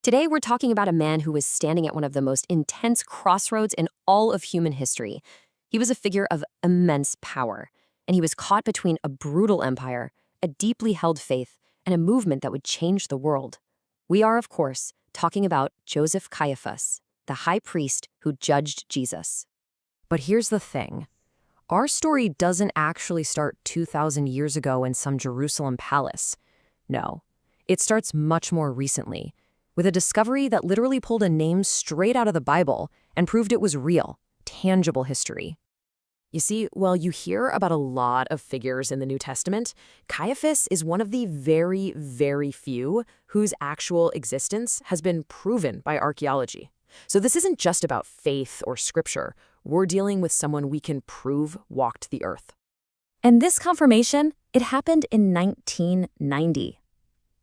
Today, we're talking about a man who was standing at one of the most intense crossroads in all of human history. He was a figure of immense power, and he was caught between a brutal empire, a deeply held faith, and a movement that would change the world. We are, of course, talking about Joseph Caiaphas, the high priest who judged Jesus. But here's the thing. Our story doesn't actually start 2,000 years ago in some Jerusalem palace. No, it starts much more recently, with a discovery that literally pulled a name straight out of the Bible and proved it was real, tangible history. You see, while you hear about a lot of figures in the New Testament, Caiaphas is one of the very, very few whose actual existence has been proven by archaeology. So this isn't just about faith or scripture. We're dealing with someone we can prove walked the earth. And this confirmation, it happened in 1990.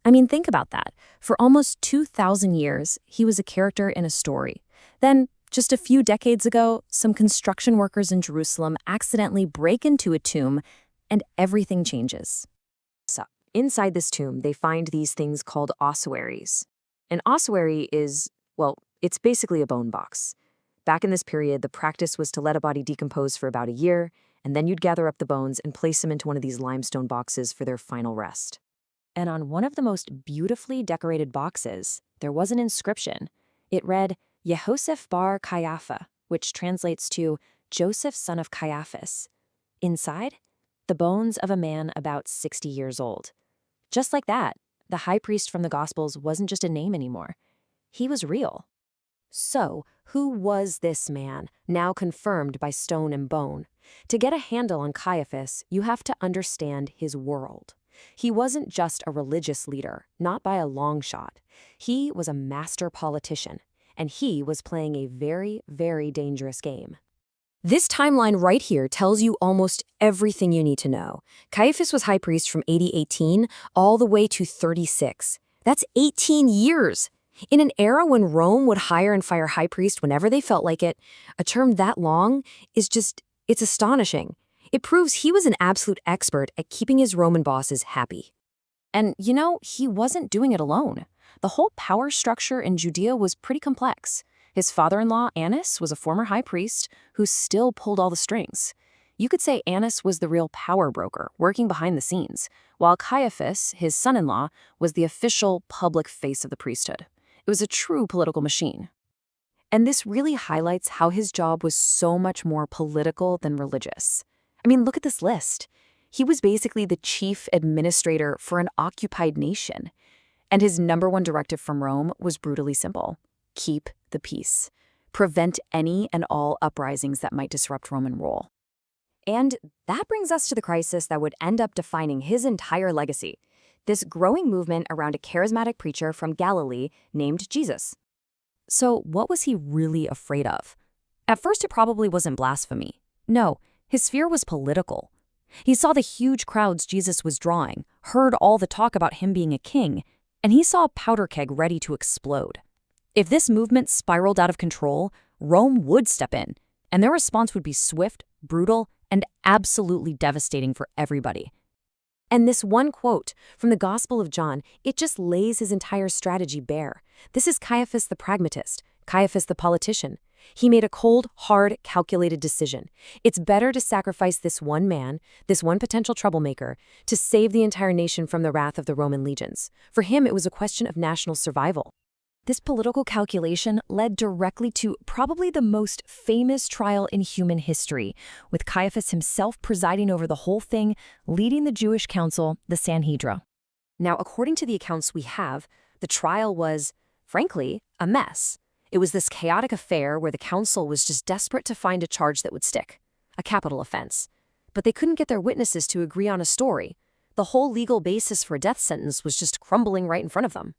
I mean, think about that. For almost 2,000 years, he was a character in a story. Then, just a few decades ago, some construction workers in Jerusalem accidentally break into a tomb, and everything changes. So, inside this tomb, they find these things called ossuaries. An ossuary is, well, it's basically a bone box. Back in this period, the practice was to let a body decompose for about a year, and then you'd gather up the bones and place them into one of these limestone boxes for their final rest. And on one of the most beautifully decorated boxes, there was an inscription. It read, Yehoseph bar Caiapha, which translates to Joseph son of Caiaphas. Inside, the bones of a man about 60 years old. Just like that, the high priest from the Gospels wasn't just a name anymore. He was real. So, who was this man, now confirmed by stone and bone? To get a handle on Caiaphas, you have to understand his world. He wasn't just a religious leader, not by a long shot. He was a master politician, and he was playing a very, very dangerous game. This timeline right here tells you almost everything you need to know. Caiaphas was high priest from AD 18 all the way to 36. That's 18 years! In an era when Rome would hire and fire high priests whenever they felt like it, a term that long is it's astonishing. It proves he was an absolute expert at keeping his Roman bosses happy. And, he wasn't doing it alone. The whole power structure in Judea was pretty complex. His father-in-law, Annas, was a former high priest who still pulled all the strings. You could say Annas was the real power broker, working behind the scenes, while Caiaphas, his son-in-law, was the official public face of the priesthood. It was a true political machine. And this really highlights how his job was so much more political than religious. I mean, look at this list. He was basically the chief administrator for an occupied nation. And his number one directive from Rome was brutally simple. Keep the peace. Prevent any and all uprisings that might disrupt Roman rule. And that brings us to the crisis that would end up defining his entire legacy. This growing movement around a charismatic preacher from Galilee named Jesus. So what was he really afraid of? At first, it probably wasn't blasphemy. No. His fear was political. He saw the huge crowds Jesus was drawing, heard all the talk about him being a king, and he saw a powder keg ready to explode. If this movement spiraled out of control, Rome would step in, and their response would be swift, brutal, and absolutely devastating for everybody. And this one quote from the Gospel of John, it just lays his entire strategy bare. This is Caiaphas the pragmatist, Caiaphas the politician. He made a cold, hard, calculated decision. It's better to sacrifice this one man, this one potential troublemaker, to save the entire nation from the wrath of the Roman legions. For him, it was a question of national survival. This political calculation led directly to probably the most famous trial in human history, with Caiaphas himself presiding over the whole thing, leading the Jewish council, the Sanhedrin. Now, according to the accounts we have, the trial was, frankly, a mess. It was this chaotic affair where the council was just desperate to find a charge that would stick, a capital offense. But they couldn't get their witnesses to agree on a story. The whole legal basis for a death sentence was just crumbling right in front of them.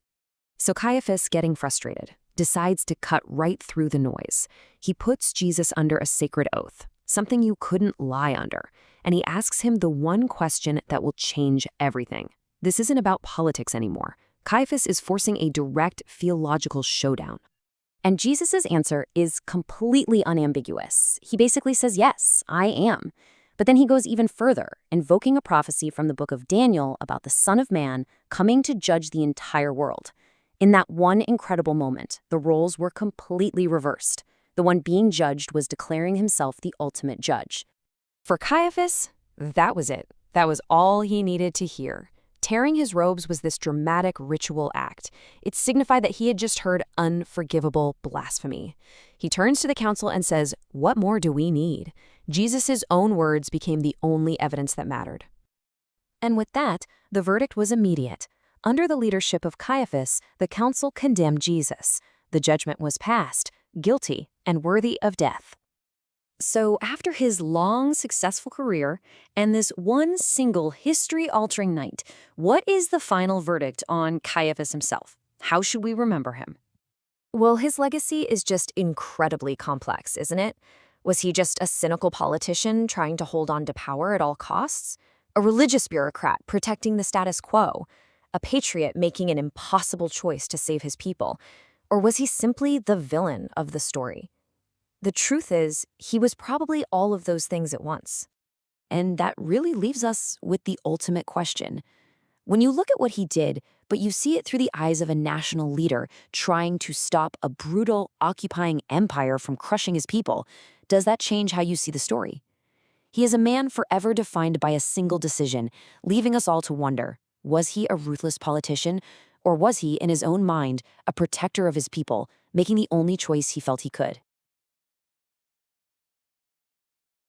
So Caiaphas, getting frustrated, decides to cut right through the noise. He puts Jesus under a sacred oath, something you couldn't lie under, and he asks him the one question that will change everything. This isn't about politics anymore. Caiaphas is forcing a direct theological showdown. And Jesus' answer is completely unambiguous. He basically says, yes, I am. But then he goes even further, invoking a prophecy from the book of Daniel about the Son of Man coming to judge the entire world. In that one incredible moment, the roles were completely reversed. The one being judged was declaring himself the ultimate judge. For Caiaphas, that was it. That was all he needed to hear. Tearing his robes was this dramatic ritual act. It signified that he had just heard unforgivable blasphemy. He turns to the council and says, "What more do we need?" Jesus' own words became the only evidence that mattered. And with that, the verdict was immediate. Under the leadership of Caiaphas, the council condemned Jesus. The judgment was passed, guilty and worthy of death. So after his long, successful career and this one single history-altering night, what is the final verdict on Caiaphas himself? How should we remember him? Well, his legacy is just incredibly complex, isn't it? Was he just a cynical politician trying to hold on to power at all costs? A religious bureaucrat protecting the status quo? A patriot making an impossible choice to save his people? Or was he simply the villain of the story? The truth is, he was probably all of those things at once. And that really leaves us with the ultimate question. When you look at what he did, but you see it through the eyes of a national leader trying to stop a brutal, occupying empire from crushing his people, does that change how you see the story? He is a man forever defined by a single decision, leaving us all to wonder, was he a ruthless politician, or was he, in his own mind, a protector of his people, making the only choice he felt he could?